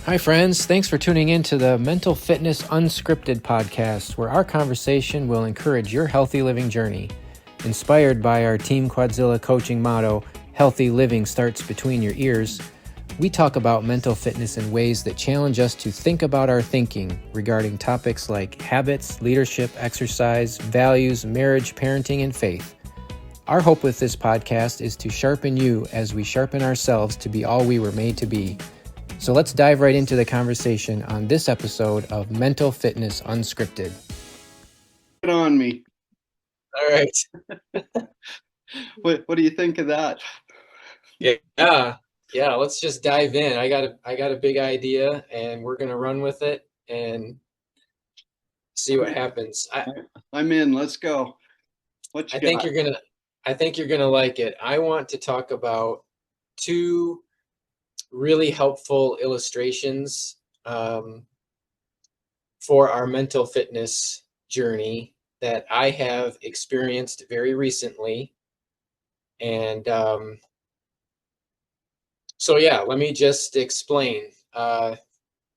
Hi, friends. Thanks for tuning in to the Mental Fitness Unscripted podcast, where our conversation will encourage your healthy living journey. Inspired by our Team Quadzilla coaching motto, healthy living starts between your ears, we talk about mental fitness in ways that challenge us to think about our thinking regarding topics like habits, leadership, exercise, values, marriage, parenting, and faith. Our hope with this podcast is to sharpen you as we sharpen ourselves to be all we were made to be. So let's dive right into the conversation on this episode of Mental Fitness Unscripted. Get on me. All right. What do you think of that? Yeah. Let's just dive in. I got a big idea, and we're gonna run with it and see what happens. I'm in. Let's go. What you I think got? you're gonna like it. I want to talk about two really helpful illustrations for our mental fitness journey that I have experienced very recently. And so, yeah, let me just explain.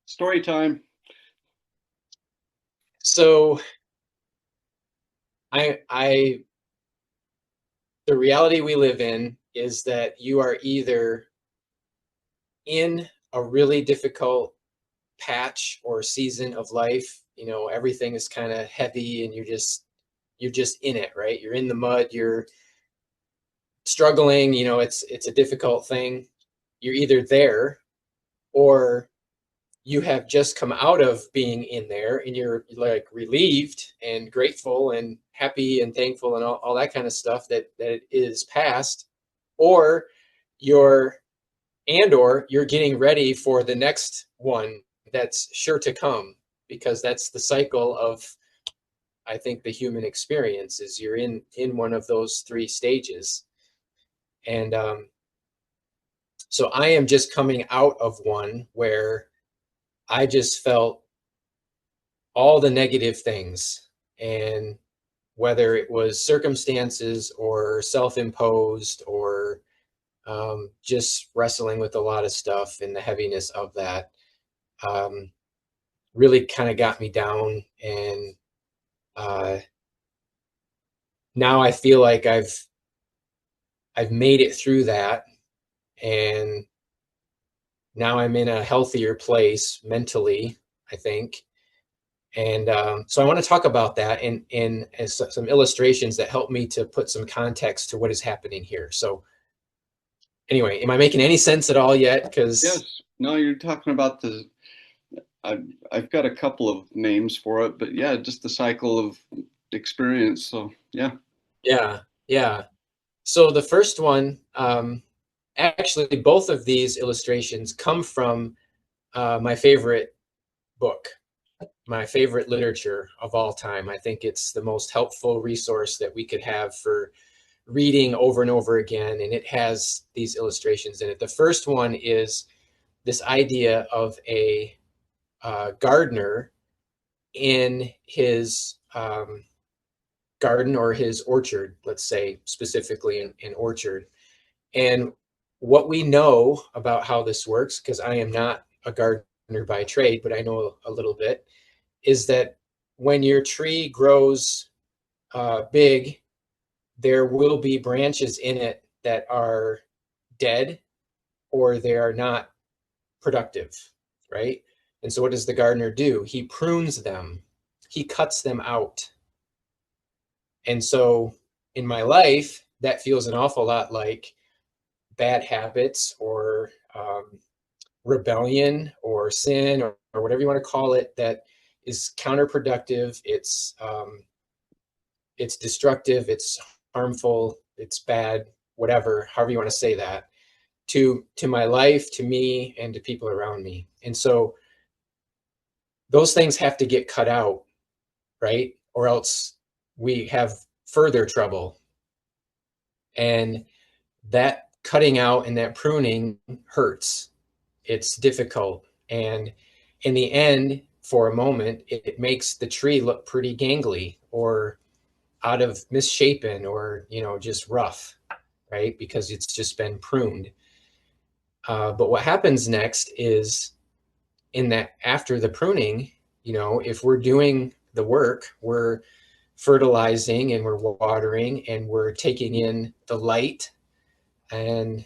Story time. So the reality we live in is that you are either in a really difficult patch or season of life. You know, everything is kind of heavy and you're just in it, right? You're in the mud, you're struggling, you know, it's a difficult thing. You're either there, or you have just come out of being in there and you're like relieved and grateful and happy and thankful and all that kind of stuff that it is past, or you're you're getting ready for the next one that's sure to come, because that's the cycle of, I think, the human experience is you're in one of those three stages. And so I am just coming out of one where I just felt all the negative things, and whether it was circumstances or self-imposed or just wrestling with a lot of stuff and the heaviness of that, really kind of got me down. And now I feel like I've made it through that, and now I'm in a healthier place mentally, I think. And so I want to talk about that in some illustrations that help me to put some context to what is happening here. So anyway, am I making any sense at all yet? Yes. No, you're talking about the. I've got a couple of names for it, but yeah, just the cycle of experience. So yeah. Yeah. So the first one, actually, both of these illustrations come from my favorite book, my favorite literature of all time. I think it's the most helpful resource that we could have for reading over and over again, and it has these illustrations in it. The first one is this idea of a gardener in his garden, or his orchard, let's say specifically in orchard. And what we know about how this works, because I am not a gardener by trade, but I know a little bit, is that when your tree grows big, there will be branches in it that are dead, or they are not productive, right? And so what does the gardener do? He prunes them, he cuts them out. And so in my life, that feels an awful lot like bad habits, or rebellion, or sin, or whatever you want to call it, that is counterproductive. It's destructive, it's harmful, it's bad, whatever, however you want to say that, to my life, to me, and to people around me. And so those things have to get cut out, right? Or else we have further trouble. And that cutting out and that pruning hurts. It's difficult. And in the end, for a moment, it makes the tree look pretty gangly, or out of misshapen, or, you know, just rough, right? Because it's just been pruned. But what happens next is in that after the pruning, if we're doing the work, we're fertilizing and we're watering and we're taking in the light, and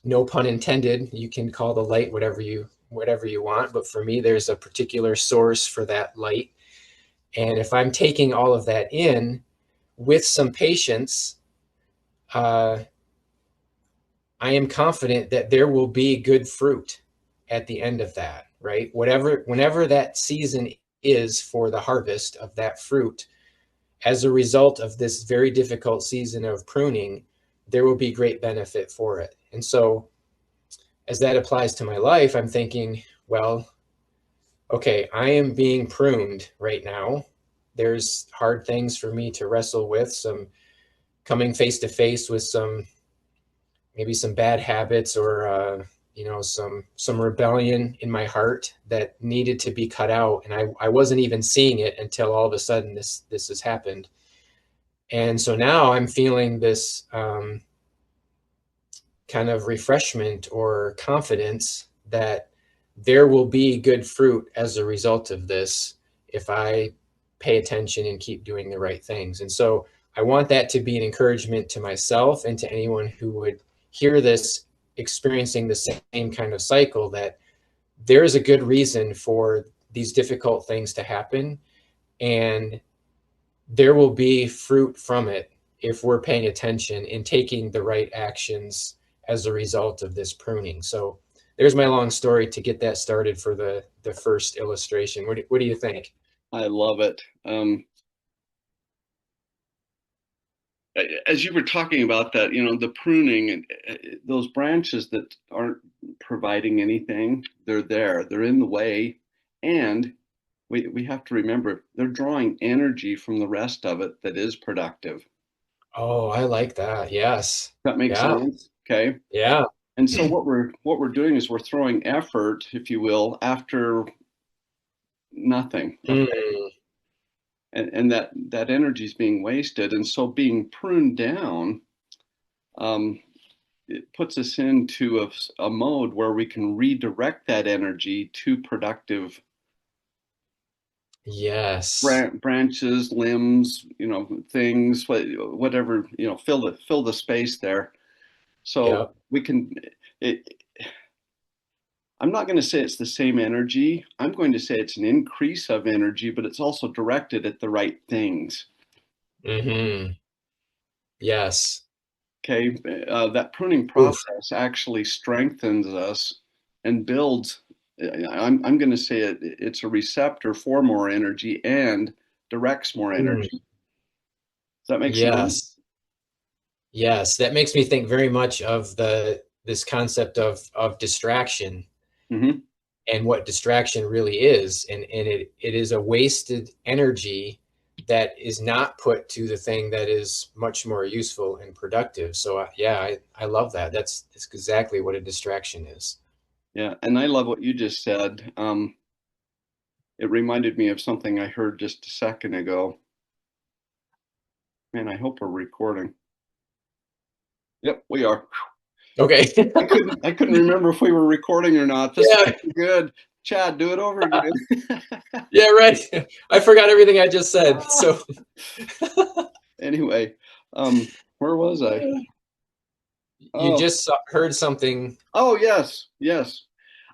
no pun intended, you can call the light whatever you want, but for me there's a particular source for that light. And if I'm taking all of that in with some patience, uh, I am confident that there will be good fruit at the end of that, right? Whenever that season is for the harvest of that fruit, as a result of this very difficult season of pruning, there will be great benefit for it. And so, as that applies to my life, I'm thinking, well, okay, I am being pruned right now. There's hard things for me to wrestle with, some coming face to face with maybe some bad habits, or some rebellion in my heart that needed to be cut out, and I wasn't even seeing it until all of a sudden this has happened. And so now I'm feeling this kind of refreshment or confidence that there will be good fruit as a result of this if I pay attention and keep doing the right things. And so I want that to be an encouragement to myself and to anyone who would hear this experiencing the same kind of cycle, that there is a good reason for these difficult things to happen, and there will be fruit from it if we're paying attention and taking the right actions as a result of this pruning. So there's my long story to get that started for the first illustration. What do you think? I love it. As you were talking about that, the pruning and those branches that aren't providing anything, they're there, they're in the way. And we have to remember they're drawing energy from the rest of it that is productive. Oh, I like that. Yes. That makes Yeah. sense. Okay. Yeah. And so what we're doing is we're throwing effort, if you will, after nothing. Okay. Mm, And that energy is being wasted. And so being pruned down, um, it puts us into a mode where we can redirect that energy to productive yes. branches, limbs, things, whatever, fill the space there. So Yep. we can. It, I'm not going to say it's the same energy. I'm going to say it's an increase of energy, but it's also directed at the right things. Mm-hmm. Yes. Okay, that pruning Oof. process actually strengthens us and builds. I'm going to say it's a receptor for more energy and directs more Mm, energy. Does that make sense? yes. Yes. That makes me think very much of this concept of distraction, Hmm. and what distraction really is. And it is a wasted energy that is not put to the thing that is much more useful and productive. So yeah, I love that. That's exactly what a distraction is. Yeah, and I love what you just said. It reminded me of something I heard just a second ago. Man, I hope we're recording. Yep, we are. Okay. I couldn't remember if we were recording or not. This Yeah. is good. Chad, do it over again. Yeah, right. I forgot everything I just said. So Anyway, where was I? you Oh, just heard something. oh yes, yes.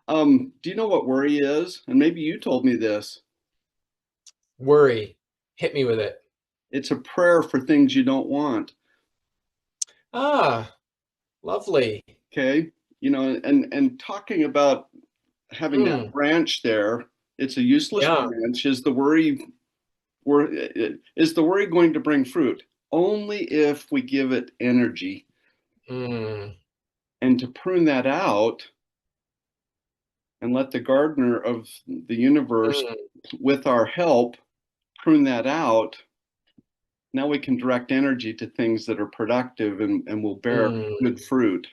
Do you know what worry is? And maybe you told me this. Worry. Hit me with it. It's a prayer for things you don't want. Ah, lovely. Okay, and talking about having that Mm, branch there, it's a useless yeah. branch. Is the worry going to bring fruit? Only if we give it energy. Mm, And to prune that out and let the gardener of the universe, mm, with our help, prune that out, now we can direct energy to things that are productive and will bear mm, good fruit.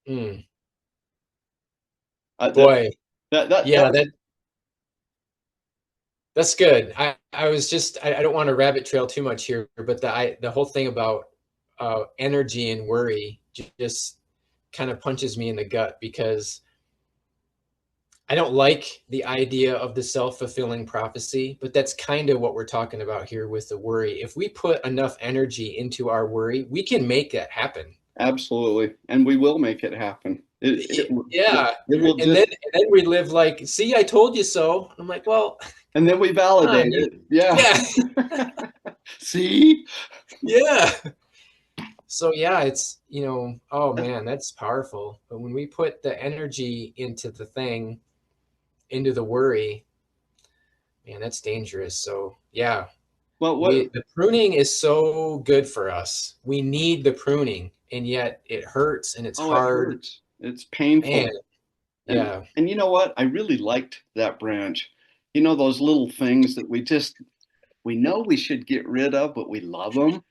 mm. Uh, that Boy, that yeah, was that's good. I was just I don't want to rabbit trail too much here, but the whole thing about energy and worry just kind of punches me in the gut, because I don't like the idea of the self-fulfilling prophecy, but that's kind of what we're talking about here with the worry. If we put enough energy into our worry, we can make that happen. Absolutely. And we will make it happen. Yeah. It will And just, then we live like, see, I told you so. I'm like, well, and then we come on, validate you, it. Yeah. yeah, See? yeah. So yeah, it's, oh man, that's powerful. But when we put the energy into the thing, into the worry, man, that's dangerous. So yeah, Well, what? the pruning is so good for us. We need the pruning, and yet it hurts and it's Oh, it hard. hurts. It's Man, painful. yeah. And you know what? I really liked that branch. You know, those little things that we know we should get rid of, but we love them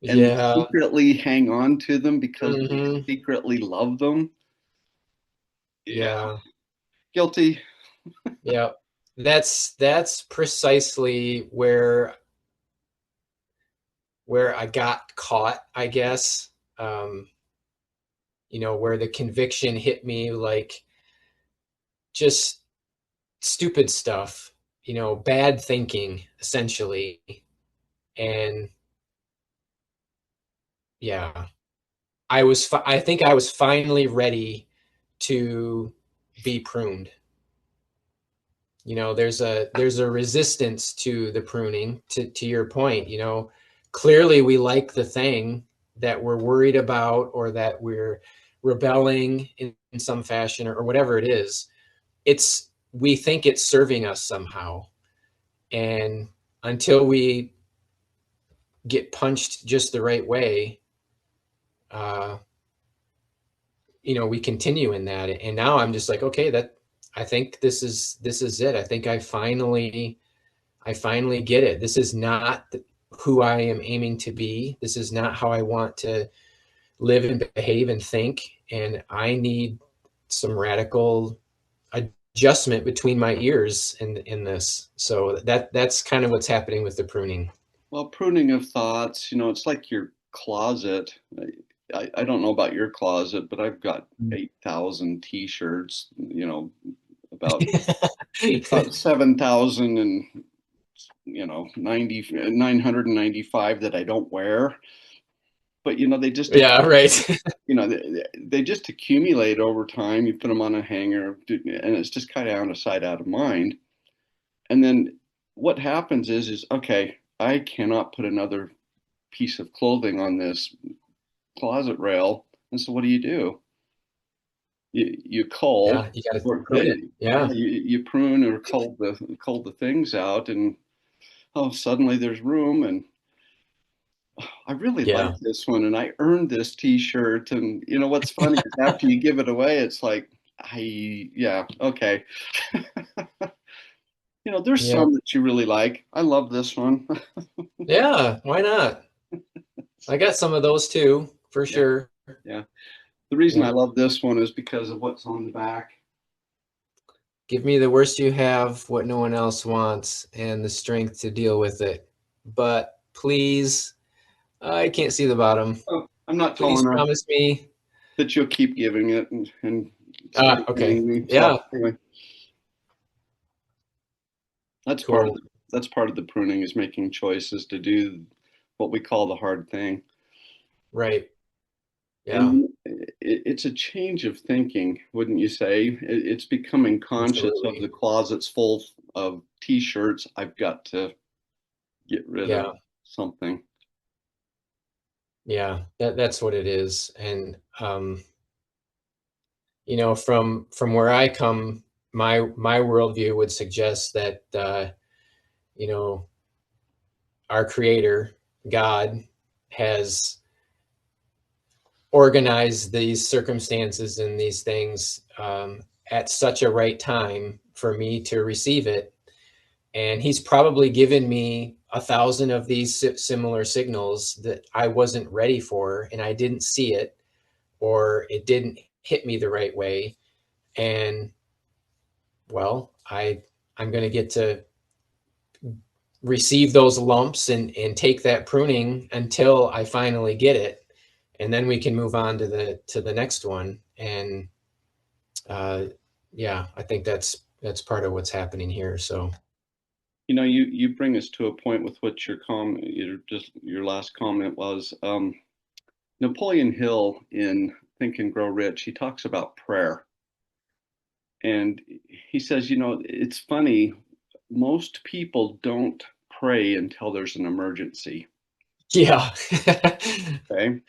and we Yeah. secretly hang on to them because we Hmm. secretly love them. Yeah, Yeah. guilty. Yeah. That's precisely where I got caught, I guess. Um, where the conviction hit me, like just stupid stuff, bad thinking essentially. And yeah, I think I was finally ready to be pruned. There's a resistance to the pruning, to your point. Clearly we like the thing that we're worried about, or that we're rebelling in some fashion, or whatever it is. We think it's serving us somehow. And until we get punched just the right way, uh, we continue in that. And now I'm just like, okay, I think this is it. I think I finally get it. This is not who I am aiming to be. This is not how I want to live and behave and think. And I need some radical adjustment between my ears in this. So that's kind of what's happening with the pruning. Well, pruning of thoughts, it's like your closet. I don't know about your closet, but I've got 8,000 t-shirts, about about 7,000 and 995 that I don't wear. But they just Yeah, right. they just accumulate over time. You put them on a hanger, and it's just kind of out of sight, out of mind. And then what happens is okay, I cannot put another piece of clothing on this closet rail. And so what do? You cull, Yeah, you got to or prune it. yeah, Yeah, you prune or cull the things out, and suddenly there's room. And I really like yeah, this one, and I earned this T-shirt. And what's funny is after you give it away, it's like, yeah, okay. There's yeah, some that you really like. I love this one. yeah. Why not? I got some of those too, for Yeah, sure. yeah. The reason I Yeah. love this one is because of what's on the back. Give me the worst you have, what no one else wants, and the strength to deal with it. But please, I can't see the bottom. Oh, I'm not tall Please enough promise me. that you'll keep giving it and Okay. strengthening me. So Yeah. anyway, that's part of Cool. the pruning, is making choices to do what we call the hard thing. Right. Yeah. And it's a change of thinking, wouldn't you say? It's becoming conscious of Absolutely. the closet's full of t-shirts. I've got to get rid of Yeah. something. Yeah. That's what it is. And from where I come, my worldview would suggest that you know, our creator, God, has organized these circumstances and these things at such a right time for me to receive it. And he's probably given me 1,000 of these similar signals that I wasn't ready for, and I didn't see it, or it didn't hit me the right way. And well, I'm going to get to receive those lumps and take that pruning until I finally get it, and then we can move on to the next one. And uh, yeah, I think that's part of what's happening here. So You know, you bring us to a point with what your last comment was. Napoleon Hill in Think and Grow Rich, he talks about prayer. And he says, you know, it's funny, most people don't pray until there's an emergency. yeah. Okay.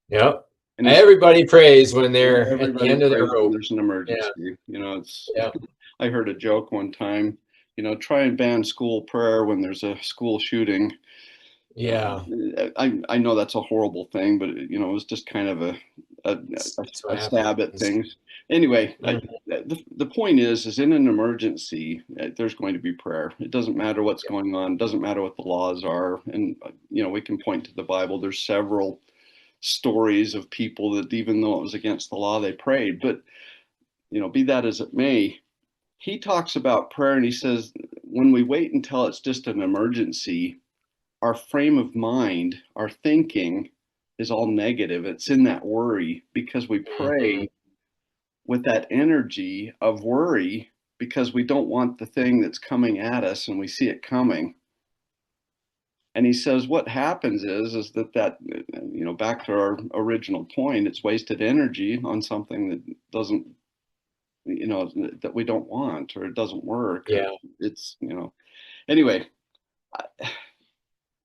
Yep. And he said, Everybody prays when they're at the everybody end of their prays when rope. there's an Yeah. emergency. You know, it's, Yeah. I heard a joke one time, you know, try and ban school prayer when there's a school shooting. Yeah. I know that's a horrible thing, but you know, it was just kind of a, That's what a stab at happens. things. Anyway, Mhm. the point is in an emergency, there's going to be prayer. It doesn't matter what's going on. It doesn't matter what the laws are. And, you know, we can point to the Bible. There's several stories of people that even though it was against the law, they prayed. But, you know, be that as it may, he talks about prayer and he says, when we wait until it's just an emergency, our frame of mind, our thinking is all negative. It's in that worry because we Mhm. pray with that energy of worry because we don't want the thing that's coming at us and we see it coming. And he says what happens is that you know, back to our original point, it's wasted energy on something that doesn't, you know, that we don't want, or it doesn't work, or Yeah. it's, you know, anyway.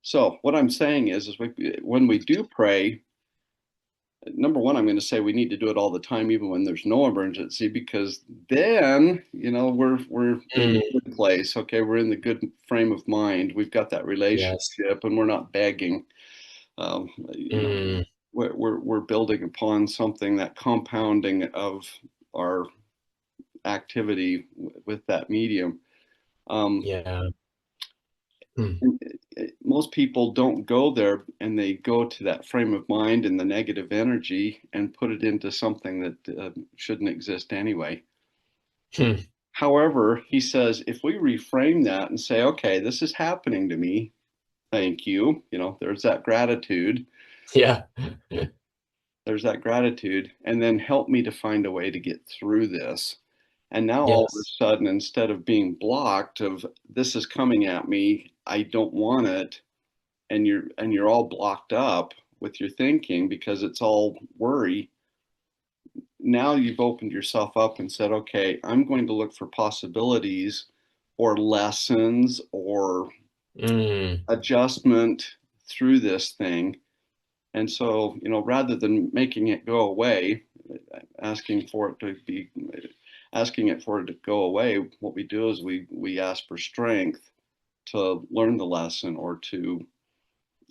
So what I'm saying is when we do pray, number one, I'm going to say we need to do it all the time, even when there's no emergency, because then, you know, we're in the Mm. good place. Okay, we're in the good frame of mind. We've got that Yes. relationship, and we're not begging. You know, Mm. we're building upon something, that compounding of our activity with that medium. Um, Yeah. Mm. Most people don't go there, and they go to that frame of mind and the negative energy and put it into something that shouldn't exist anyway. Hmm. However, he says if we reframe that and say, okay, this is happening to me, thank you, you know, there's that gratitude, Yeah. there's that gratitude, and then help me to find a way to get through this. And now all of a Yes. sudden, instead of being blocked of this is coming at me, I don't want it, and you're all blocked up with your thinking because it's all worry. Now you've opened yourself up and said, okay, I'm going to look for possibilities or lessons or Mm. adjustment through this thing. And so, you know, rather than making it go away, asking for it to be, asking it for it to go away, what we do is we ask for strength to learn the lesson or to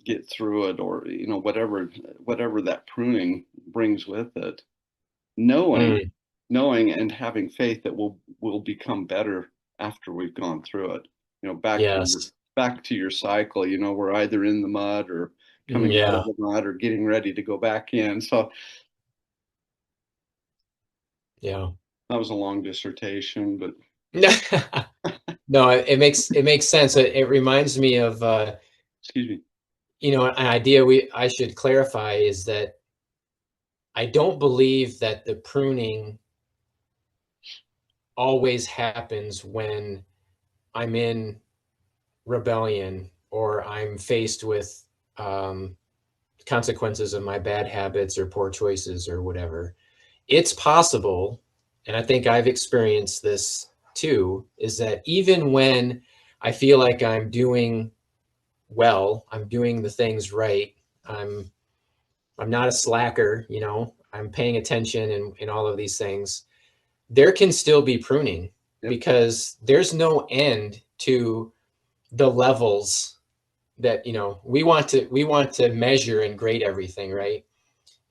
get through it, or you know, whatever that pruning brings with it, knowing Mm. knowing and having faith that we'll become better after we've gone through it. You know, Yes. back to your cycle, you know, we're either in the mud or Mm. coming out of Yeah. the mud or getting ready to go back in. So Yeah. that was a long dissertation, but No, it makes sense. It reminds me of excuse me. an idea I should clarify is that I don't believe that the pruning always happens when I'm in rebellion or I'm faced with um, consequences of my bad habits or poor choices or whatever. It's possible, and I think I've experienced this too, is that even when I feel like I'm doing well, I'm doing the things right, I'm I'm not a slacker, I'm paying attention and all of these things. There can still be pruning Yep. because there's no end to the levels that we want to measure and grade everything, right?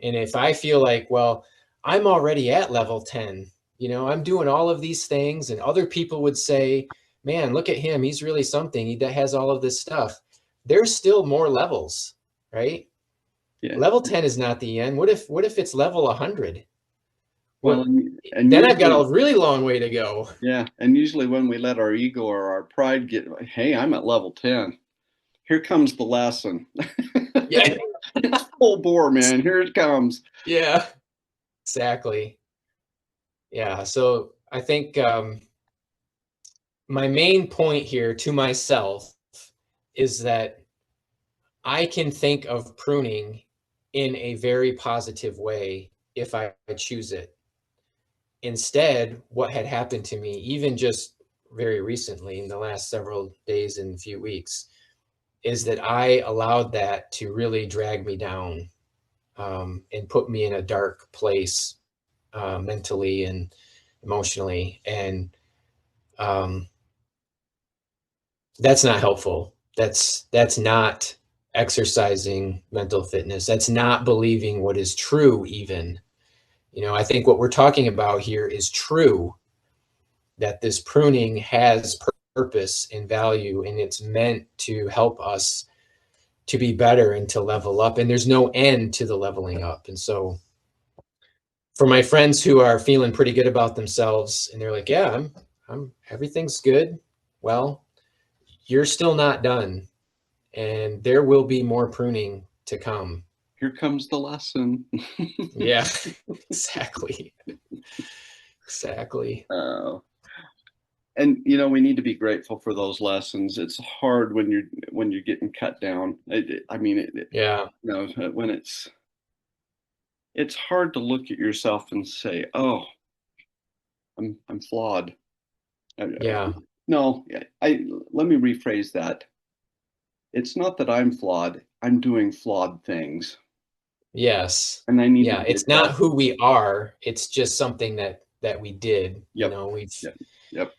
And if I feel like, well, I'm already at level 10, I'm doing all of these things, and other people would say, man, look at him, he's really something, he has all of this stuff. There's still more levels, right? Yeah. Level 10 is not the end. What if it's level 100? Well, What and Then I've got usually, a really long way to go. yeah, and usually when we let our ego or our pride get, hey, I'm at level 10. Here comes the lesson. Yeah. It's full bore, man. Here it comes. Yeah, exactly. Yeah, so I think my main point here to myself is that I can think of pruning in a very positive way if I choose it. Instead, what had happened to me, even just very recently in the last several days and few weeks, is that I allowed that to really drag me down and put me in a dark place mentally and emotionally. And um, that's not helpful. That's not exercising mental fitness. That's not believing what is true, even. I think what we're talking about here is true, that this pruning has purpose and value, and it's meant to help us to be better and to level up. And there's no end to the leveling up. And so for my friends who are feeling pretty good about themselves and they're like, yeah, I'm everything's good. Well, you're still not done, and there will be more pruning to come. Here comes the lesson. Yeah, exactly. Exactly. And we need to be grateful for those lessons. It's hard when you're getting cut down. I mean, Yeah. when it's hard to look at yourself and say, "Oh, I'm flawed." Yeah. No, let me rephrase that. It's not that I'm flawed. I'm doing flawed things, Yes. and I need to Yeah. be It's not adjusted. who we are. It's just something that we did. Yep. We've Yep. Yep.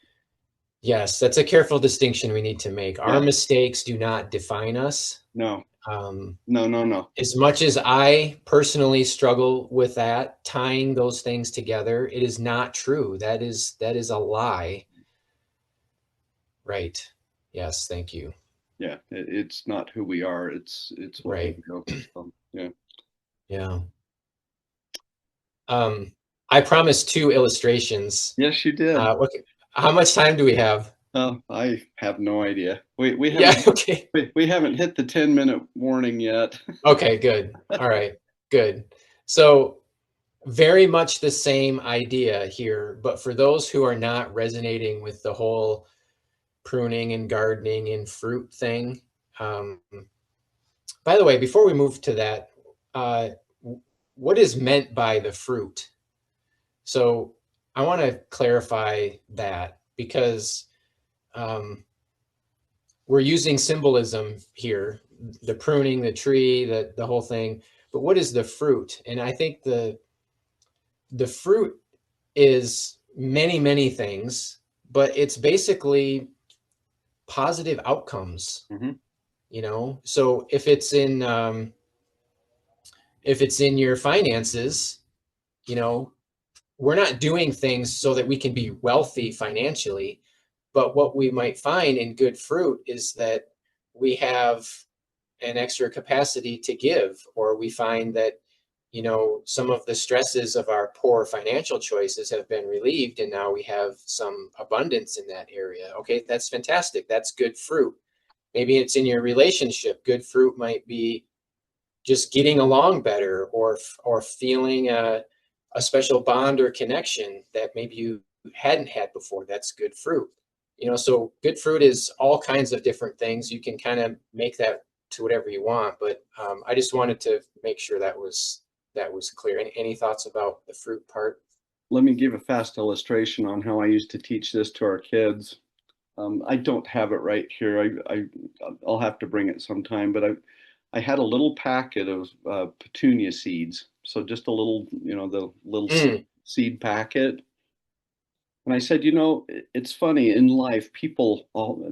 Yes, that's a careful distinction we need to make. Our Yeah. mistakes do not define us. No. Um, No. No. No. as much as I personally struggle with that, tying those things together, it is not true. That is a lie. Right. Yes, thank you. Yeah. It's not who we are. It's what we Right. do. So, yeah. Yeah. Um, I promised two illustrations. Yes, you did. How much time do we have? Oh, I have no idea. We Yeah, haven't okay. we haven't hit the 10-minute warning yet. Okay, good. All right, good. So very much the same idea here, but for those who are not resonating with the whole pruning and gardening and fruit thing, um, by the way, before we move to that, uh, what is meant by the fruit? So I want to clarify that because um, we're using symbolism here, the pruning, the tree, the whole thing. But what is the fruit? And I think the fruit is many, many things, but it's basically positive outcomes. Hmm. So if it's in your finances, you know, we're not doing things so that we can be wealthy financially, but what we might find in good fruit is that we have an extra capacity to give, or we find that some of the stresses of our poor financial choices have been relieved and now we have some abundance in that area. Okay, that's fantastic. That's good fruit. Maybe it's in your relationship. Good fruit might be just getting along better, or feeling a special bond or connection that maybe you hadn't had before. That's good fruit. So good fruit is all kinds of different things. You can kind of make that to whatever you want, but I just wanted to make sure that was clear. Any thoughts about the fruit part? Let me give a fast illustration on how I used to teach this to our kids. I don't have it right here. I'll have to bring it sometime. But I had a little packet of petunia seeds. So just a little, the little Mm, seed packet. And I said, it's funny in life, people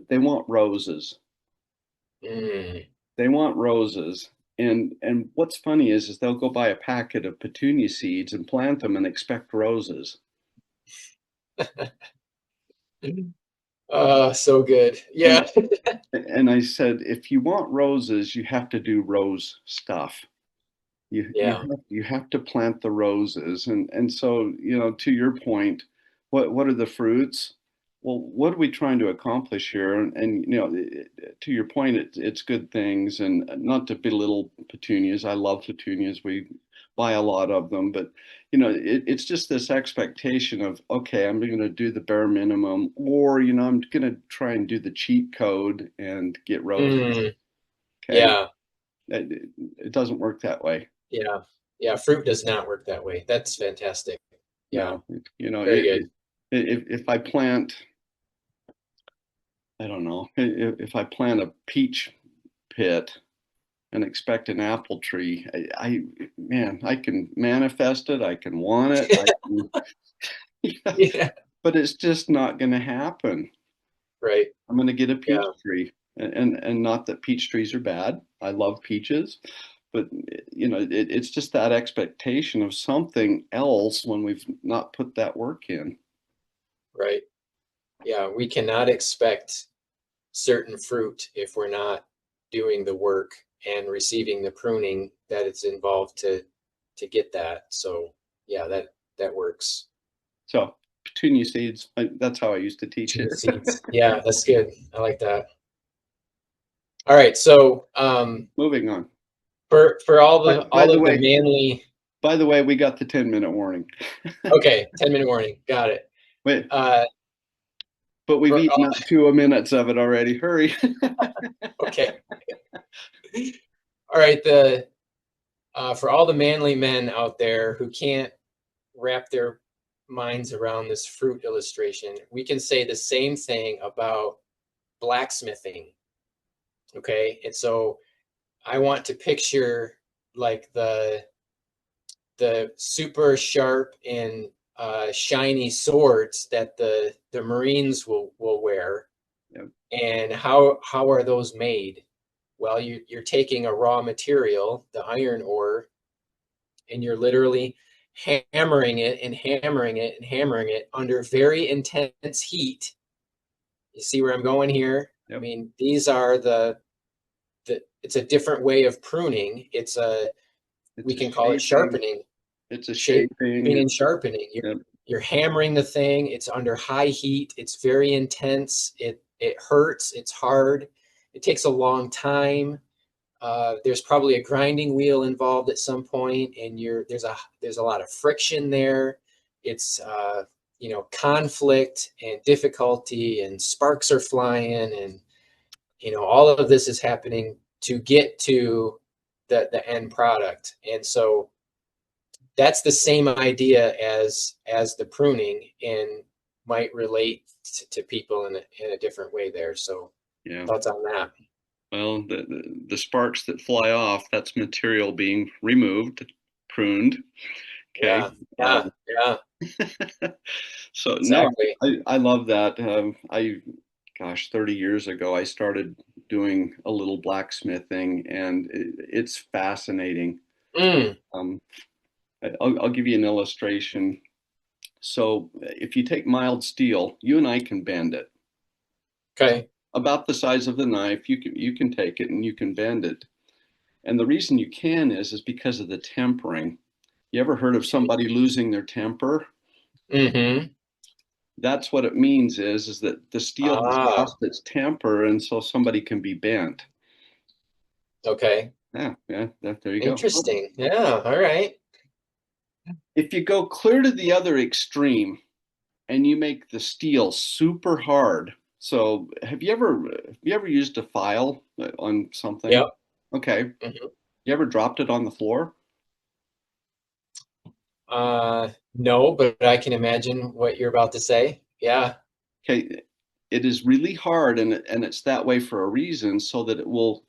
they want roses. mm. They want roses. And what's funny is they'll go buy a packet of petunia seeds and plant them and expect roses. So good. And Yeah. and I said, if you want roses, you have to do rose stuff. Yeah. You have to plant the roses. And so, to your point, what are the fruits? Well, what are we trying to accomplish here? And to your point, it's good things, and not to belittle petunias. I love petunias. buy a lot of them, but it's just this expectation of, okay, I'm going to do the bare minimum, or I'm going to try and do the cheat code and get roses. Mm, Okay, yeah. it doesn't work that way. Yeah. Yeah. Fruit does not work that way. That's fantastic. Yeah. No, Very good. if I plant, I don't know, if I plant a peach pit and expect an apple tree, man, I can manifest it, I can want it, yeah, Yeah. but it's just not going to happen. Right. I'm going to get a peach Yeah. tree, and not that peach trees are bad. I love peaches, but it's just that expectation of something else when we've not put that work in. Right. Yeah. We cannot expect certain fruit if we're not doing the work and receiving the pruning that it's involved to get that. So yeah, that works. So petunia seeds, that's how I used to teach it. Seeds. Yeah, that's good. I like that. All right. So Moving on. for all By, the by all the of the way, manly. by the way, we got the 10-minute warning. Okay, 10-minute warning. Got it. Wait, Uh, but we've for eaten up 2 minutes of it already. Hurry. okay. All right. The for all the manly men out there who can't wrap their minds around this fruit illustration, we can say the same thing about blacksmithing. Okay, and so I want to picture like the super sharp and shiny swords that the Marines will wear. Yep. And how are those made? Well, you're taking a raw material, the iron ore, and you're literally hammering it and hammering it and hammering it under very intense heat. You see where I'm going here? I Yep. mean, these are the it's a different way of pruning. It's We a can call it shaping. sharpening, It's a shaping shaping. and sharpening. Yep. You're hammering the thing. It's under high heat. It's very intense. It hurts. It's hard. It takes a long time. There's probably a grinding wheel involved at some point, and there's a lot of friction there. It's conflict and difficulty, and sparks are flying, and all of this is happening to get to the end product. And so that's the same idea as the pruning, and might relate to people in a different way there. So Yeah. thoughts on that? Well, the sparks that fly off, that's material being removed, pruned. Okay. Yeah, yeah, yeah, So no, exactly. I love that. Gosh, 30 years ago, I started doing a little blacksmithing, and it's fascinating. Mm, Um, I'll give you an illustration. So if you take mild steel, you and I can bend it. okay. About the size of the knife, you can take it and you can bend it. And the reason you can is because of the tempering. You ever heard of somebody losing their temper? Mm-hmm. That's what it means is that the steel has Ah, lost its temper, and so somebody can be bent. okay. Yeah, yeah, there you go. Interesting. Yeah, all right. If you go clear to the other extreme and you make the steel super hard, so have you ever used a file on something? Yep. Okay. Mhm. You ever dropped it on the floor? No, but I can imagine what you're about to say. Yeah. Okay, it is really hard, and it's that way for a reason, so that it will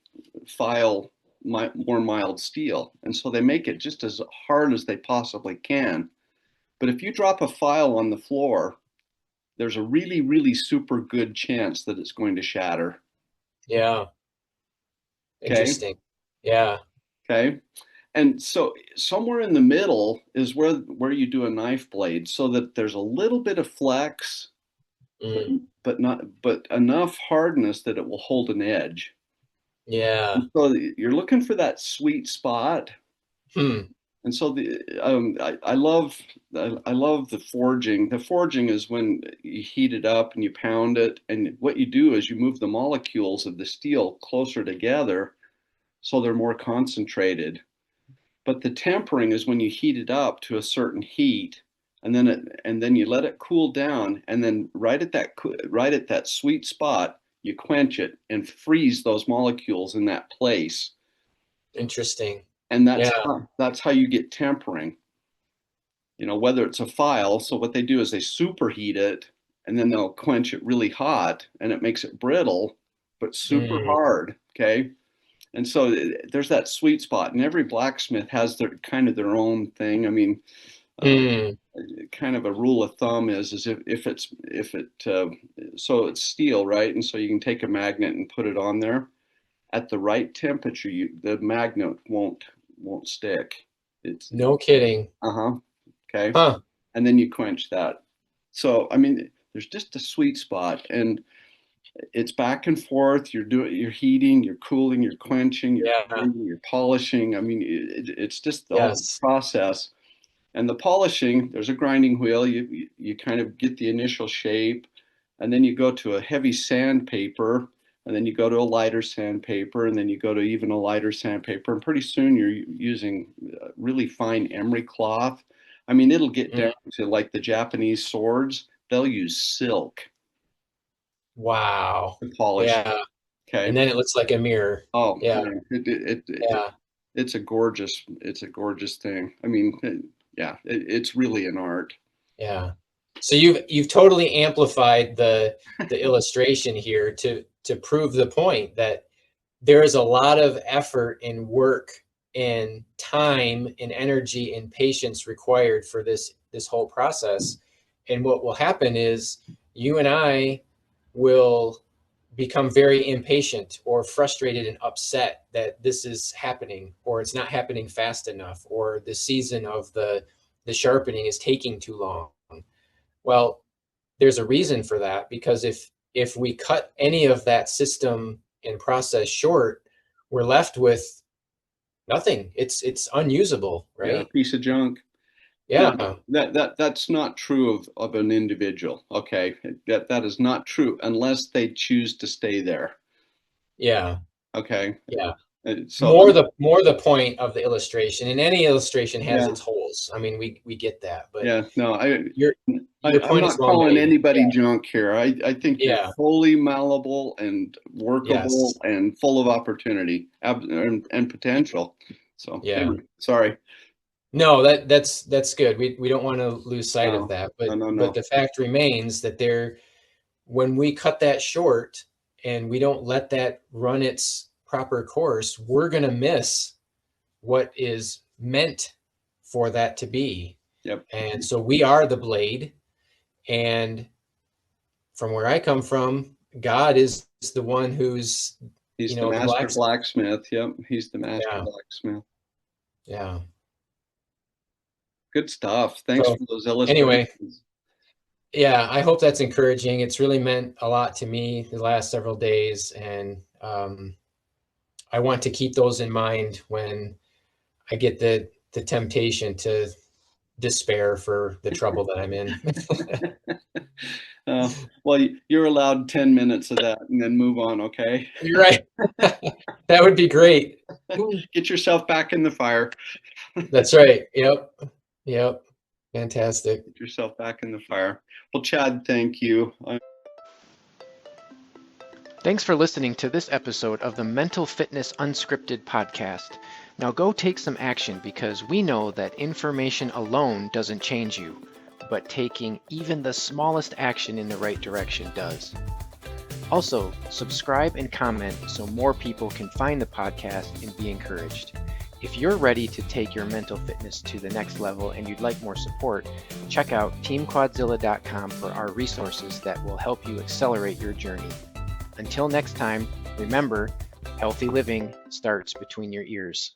file more mild steel. And so they make it just as hard as they possibly can. But if you drop a file on the floor, there's a really, really super good chance that it's going to shatter. Yeah. Okay. Interesting. Yeah. Okay. And so somewhere in the middle is where you do a knife blade, so that there's a little bit of flex, but Mm, but enough hardness that it will hold an edge. yeah. And so you're looking for that sweet spot. Hmm. And so I love the forging. The forging is when you heat it up and you pound it, and what you do is you move the molecules of the steel closer together so they're more concentrated. But the tempering is when you heat it up to a certain heat, and then you let it cool down, and then right at that sweet spot, you quench it and freeze those molecules in that place. Interesting. And Yeah. that's how you get tempering. Whether it's a file, so what they do is they superheat it, and then they'll quench it really hot, and it makes it brittle, but super hard. Okay. And so there's that sweet spot, and every blacksmith has their own thing. I mean, kind of a rule of thumb is so it's steel, right? And so you can take a magnet and put it on there at the right temperature. The magnet won't stick. It's No kidding. Okay. Huh. And then you quench that. So I mean, there's just a sweet spot, and it's back and forth. You're heating, you're cooling, you're quenching, you're polishing. I mean, it's just all the process. And the polishing, there's a grinding wheel. You kind of get the initial shape, and then you go to a heavy sandpaper, and then you go to a lighter sandpaper, and then you go to even a lighter sandpaper, and pretty soon you're using really fine emery cloth. I mean, it'll get down to like the Japanese swords. They'll use silk. Wow. To polish. Yeah. Okay. And then it looks like a mirror. Oh, yeah. Man. It's a gorgeous thing. I mean, it's really an art. Yeah. So you've totally amplified the illustration here to prove the point that there is a lot of effort and work and time and energy and patience required for this whole process. And what will happen is you and I will become very impatient or frustrated and upset that this is happening, or it's not happening fast enough, or the season of the sharpening is taking too long. Well, there's a reason for that, because if we cut any of that system and process short, we're left with nothing. It's unusable, right? Yeah, a piece of junk. Yeah. No, that's not true of an individual. Okay, that is not true unless they choose to stay there. Yeah. Okay. Yeah. So more the point of the illustration, and any illustration has its holes. I mean, we get that, but your I'm point is not well calling made. anybody junk here. I think you're fully malleable and workable and full of opportunity and potential. So anyway, sorry. No, that's good. We don't want to lose sight of that, but but the fact remains that when we cut that short and we don't let that run its proper course, we're going to miss what is meant for that to be. Yep. And so we are the blade, and from where I come from, God is the one who's the master blacksmith. Yep, he's the master blacksmith. Yeah. Good stuff. Thanks for those illustrations. Anyway, yeah, I hope that's encouraging. It's really meant a lot to me the last several days, and I want to keep those in mind when I get the temptation to despair for the trouble that I'm in. Well, you're allowed 10 minutes of that and then move on, okay? You're right. That would be great. Get yourself back in the fire. That's right. Yep. Fantastic. Get yourself back in the fire. Well, Chad, thank you. Thanks for listening to this episode of the Mental Fitness Unscripted podcast. Now go take some action, because we know that information alone doesn't change you, but taking even the smallest action in the right direction does. Also, subscribe and comment so more people can find the podcast and be encouraged. If you're ready to take your mental fitness to the next level and you'd like more support, check out teamquadzilla.com for our resources that will help you accelerate your journey. Until next time, remember, healthy living starts between your ears.